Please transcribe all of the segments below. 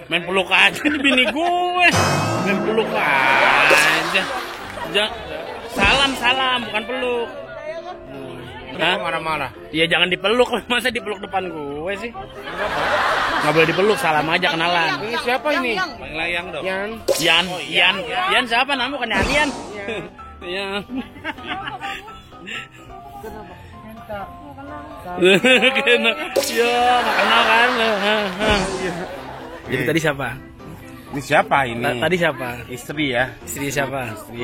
Main peluk aja nih bini gue. Main peluk aja. Salam, bukan peluk. Hah? Marah-marah. Iya jangan dipeluk, masa dipeluk depan gue sih? Nggak boleh dipeluk, salam aja kenalan. Ini siapa ini? Layang dong. Yan Siapa nama bukan Yan? Iya. Kena. Ya, nggak kenal kan? Jadi tadi siapa? Ini siapa ini? Tadi siapa? Istri ya. Istri siapa? Istri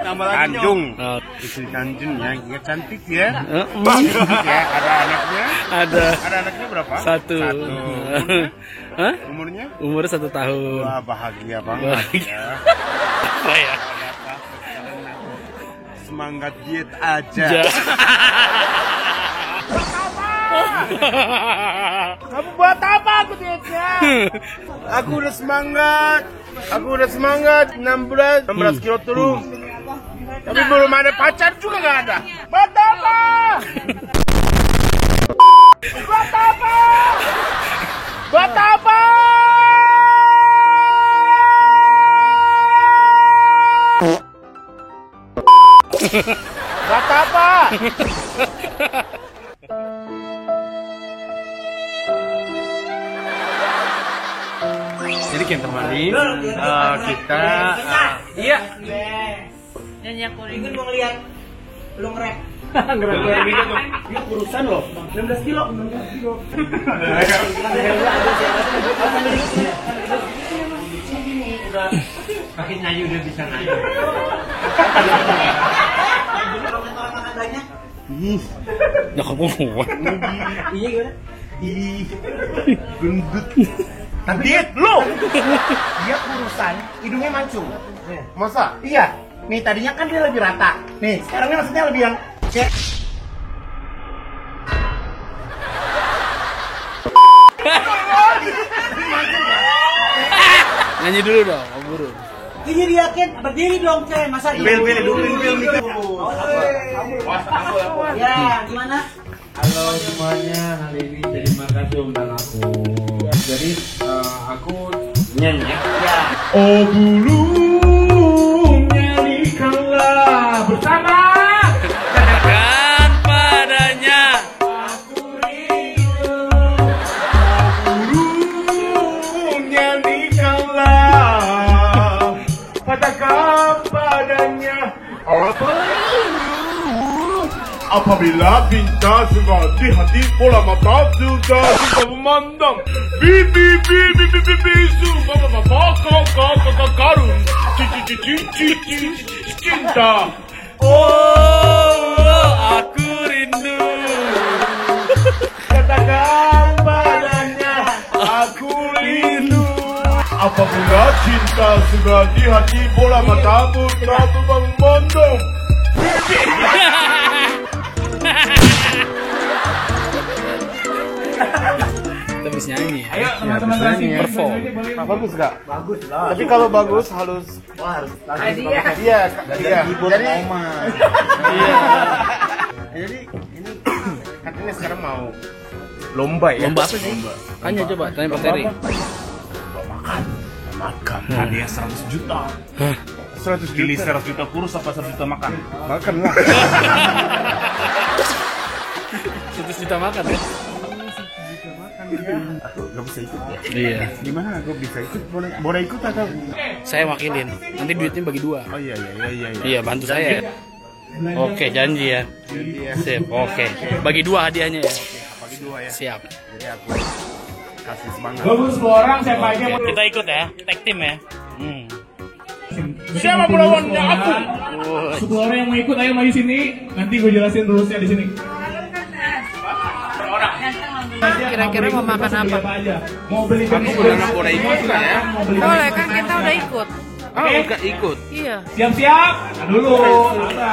Tanjung. Istri Tanjung ya. Ya cantik ya. Ya, ada anaknya? Ada. Ada anaknya berapa? Satu. Hah? Umurnya? Umur 1 tahun. Wah, bahagia banget ya. Apa ya? Semangat diet aja. Kamu buat apa aku dietnya? Aku udah semangat. 16 kilo turun. Tapi belum ada pacar juga gak ada. Buat apa? Buat apa? Buat apa? Jadi teman-teman, kita iya. Nyanyi aku ingin mau ngeliat belum rap. Ini urusan loh. 16 kilo. Pakai nyanyi udah bisa nyanyi. Ya kamu kuat. Iya gimana? Gendut. Diet lu. Dia urusan hidungnya mancung. Masa? Iya. Nih tadinya kan dia lebih rata. Nih sekarangnya maksudnya lebih yang cek. Nyanyi dulu dong, buru. Ini dia kan berdiri dong cek masa dia. Bil mikir. Ya gimana? Halo semuanya, hari ini terima kasih undang aku. Jadi aku nyanyi ya. Oh bulunya dikala bersama. Katakan padanya. Aku rindu. Oh bulunya dikala. Katakan padanya. Apa apabila bintang sudah di hati bola mata sudah suka memandang bibi suka karun cinta Aku rindu. katakan padanya aku rindu apabila cinta sudah di hati bola mata sudah suka memandang Kita bisa nyanyi. Ayo teman-teman nyanyi perform. Bagus gak? Bagus lah. Tapi kalau bagus harus harus. iya. Jadi Jadi ini katanya sekarang mau lomba ya. Lomba apa sih? Tanya coba, tanya Pak Terry. makan hadiah 100 juta 100 pilih 100 juta kurus apa 100 juta makan lah. 100 juta makan ya? Aku gak bisa ikut ya. Iya. Gimana aku bisa ikut? Boleh ikut atau? Saya wakilin. Nanti duitnya bagi 2. Oh iya. Iya, bantu saya ya. Oke, janji ya. Sip, oke. Bagi 2 hadiahnya ya. Bagi 2 ya. Siap. Jadi aku kasih semangat. bagus 10 orang siapa aja mau Kita ikut ya, tag team ya. siapa melawannya aku 10 orang yang mau ikut ayo maju sini nanti gue jelasin rulesnya di sini Kira-kira mau makan apa? aja mau beli Aku boleh ikut nggak ya? mau beli Boleh kan kita udah ikut. Oh, enggak ikut. Iya. siap-siap nah, dulu sabar.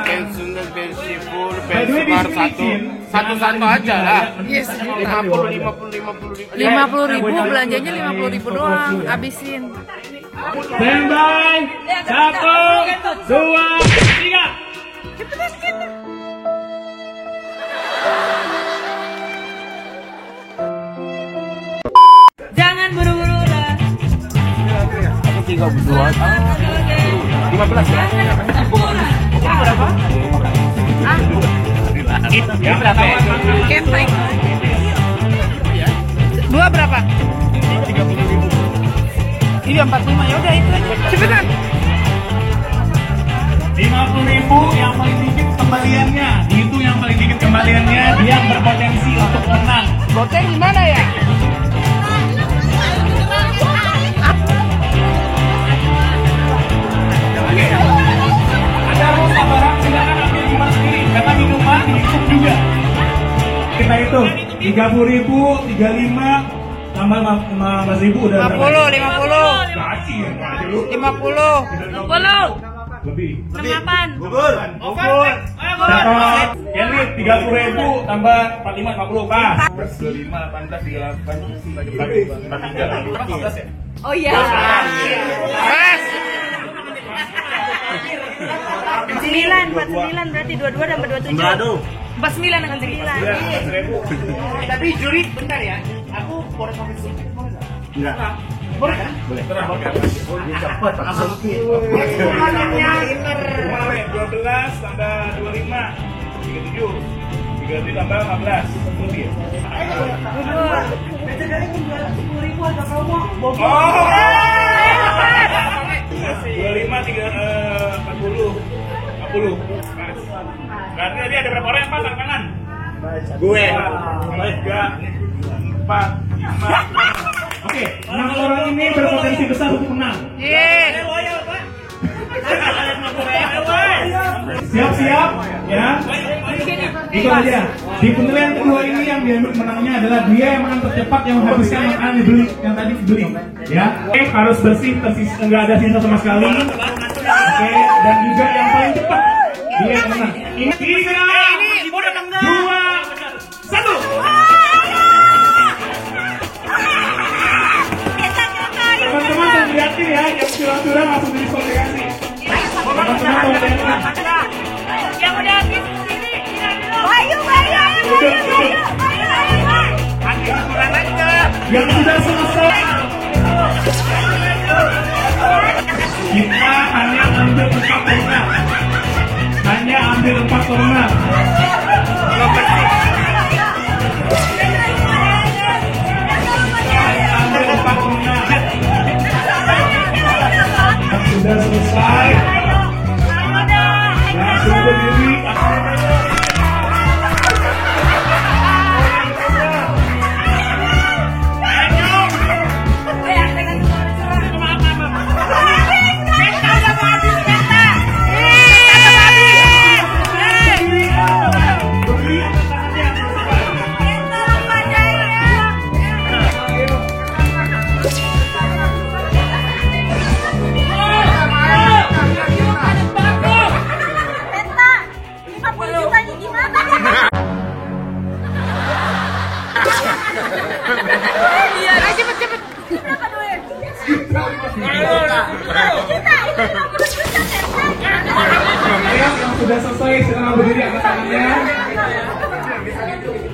Pensiunan pensiful, By the way, di pensiunar sini, Cin, satu aja lah. Yes. 50. 50.000 belanjanya 50.000 doang. Habisin. Standby 1, 2, 3 Ja. 15 ya? Berapa? Ya berapa ya? Kenteng. Dua berapa? 30.000. Iya 45 ya udah itu aja. Cepetan. 50.000 yang paling dikit kembaliannya. Itu yang paling dikit kembaliannya dia yang berpotensi untuk menang. Goteng gimana ya? Ada rusa barang silakan ambil minuman sendiri karena minuman dihitung juga. Kita hitung 30.000, 35 tambah 15.000 udah 50, 50. Kasih ya, kasih lu. 50. Lebih. 68. Gugur. Dapat Kelly 30.000 tambah 45 50 pas. 25 18 38 43 ya. Oh iya. Pas. 9, 49 berarti 22 tambah 27. 49 dengan 9. Tapi juri bentar ya. Aku boleh pakai sedikit boleh enggak? Enggak. Boleh kan? Boleh. Cepat langsung. Namanya inner. 12 tambah 25 37. 37 tambah 15 lebih ya? Oh! 25 40 Berarti tadi ada berapa orang yang pasang kanan? Gue 3 4 5 Oke, 6 orang ini berpotensi besar untuk menang. Siap-siap ya. Itu aja. Di penilaian kedua ini yang dia menangnya adalah dia yang menang tercepat yang menghabiskan makanan dibeli yang tadi dibeli. Ya. Oke, harus bersih, nggak ada sisa sama sekali. Oke, dan juga yang paling cepat dia yang menang. Ini 3, 2, 1. Teman-teman mau liatin ya, yang curang-curang langsung didiskualifikasi. Teman-teman mau liatin. Yang udah habis sini. Ayo. Yang sudah selesai. Kita hanya ambil 4 corner. Hanya ambil 4 corner. Sudah selesai. Langsung berdiri. Yang sudah selesai silakan berdiri angkat tangannya.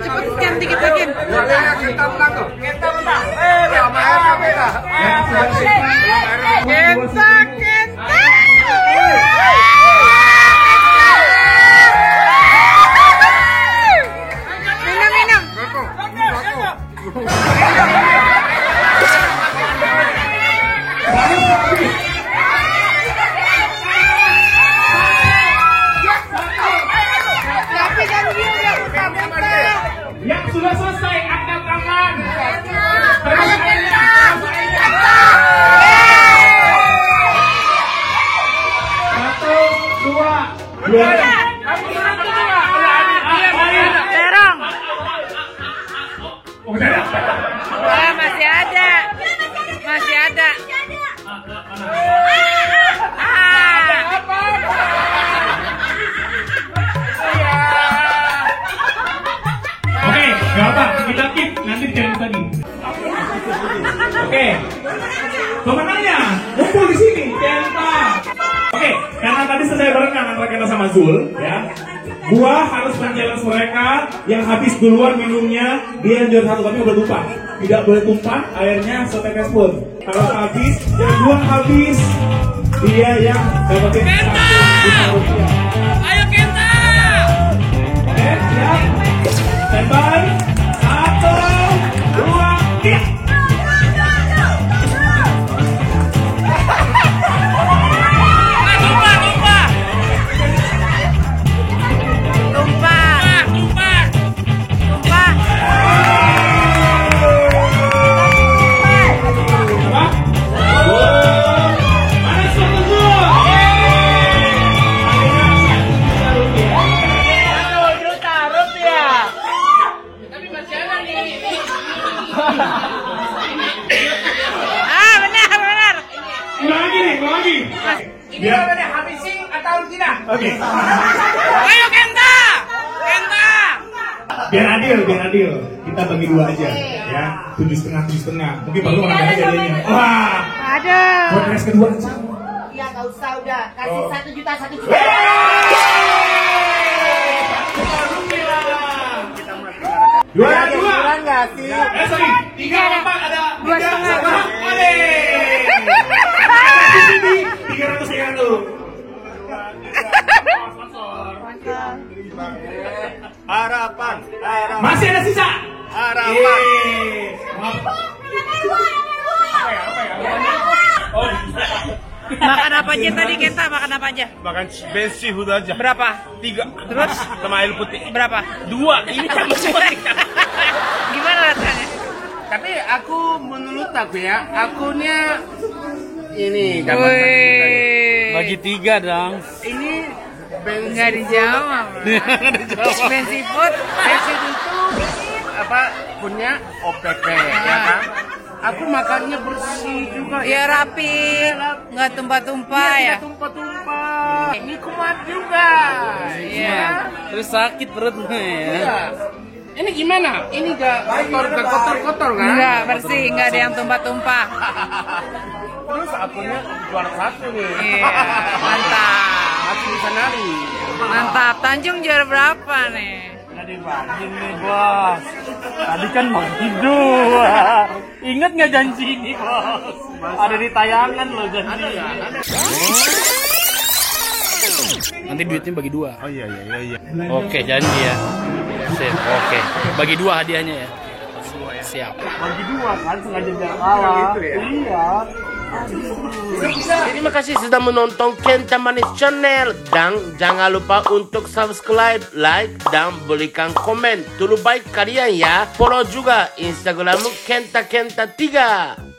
Cepet scan dikit lagi. Yang sudah selesai. Minum. Yang sudah selesai angkat tangan. Satu, dua. Terong. Udah. Masih ada. Oke, gak apa, kita keep nanti challenge lagi. Oke, pemenangnya kumpul di sini, Kenta. Oke, karena tadi selesai barengan antara Kenta sama Zul, ya. Gua harus men-challenge mereka yang habis duluan minumnya, dia yang juara 1 kami udah tumpah. Tidak boleh tumpah, airnya setetes pun. Kalau habis, yang duluan habis, dia yang dapetin Rp1. Ayo Kenta! Oke, siap. Standby. 1, 2, 3. Benar. Ulang lagi. Ini udah habisin atau tidak? Oke. Ayo Kenta. Biar adil. Kita bagi 2 aja, ya. 7,5. Mungkin baru orang banyak jadinya. Wah. Ada. Buat race kedua aja. Iya nggak usah udah kasih 1 juta 1 juta. Dua. Nggak sih? Sorry. 3, 4 ada 2,5. Boleh. 300. Harapan. Masih ada sisa. Harapan. Makan apa aja tadi Kenta? Makan apa aja? Makan bensin udah aja. Berapa? 3. Terus? Sama air putih. Berapa? 2. Ini sama semua. Gimana rasanya? Tapi menurut aku ya, akunya ini dapat Wih. Bagi 3 dong. ini bensin. Nggak dijawab. Bensin food. Bensin itu punya OPP ya kan? Aku makannya bersih juga. Ya rapi, nggak tumpah-tumpah ya. Tumpah-tumpah. Ini kumat juga. Iya. Terus sakit perutnya ya. Iya. Ini gimana? Ini gak kotor kan? Nggak bersih, nggak ada yang tumpah-tumpah. Terus akunya juara 1 nih. Iya, mantap. Masih bisa nari. Mantap. Tanjung juara berapa nih? Tadi bagi nih bos. Tadi kan bagi 2. Ingat nggak janji ini bos? Ada di tayangan loh janji. Nanti duitnya bagi 2. Oh iya. Oke, janji ya. Sip, oke. Bagi 2 hadiahnya ya. Siap. Bagi 2 kan sengaja jangan kalah. Iya. Terima kasih sudah menonton Kenta Manis Channel dan jangan lupa untuk subscribe, like dan berikan komen. Terus baik kalian ya. Follow juga Instagram Kenta 3.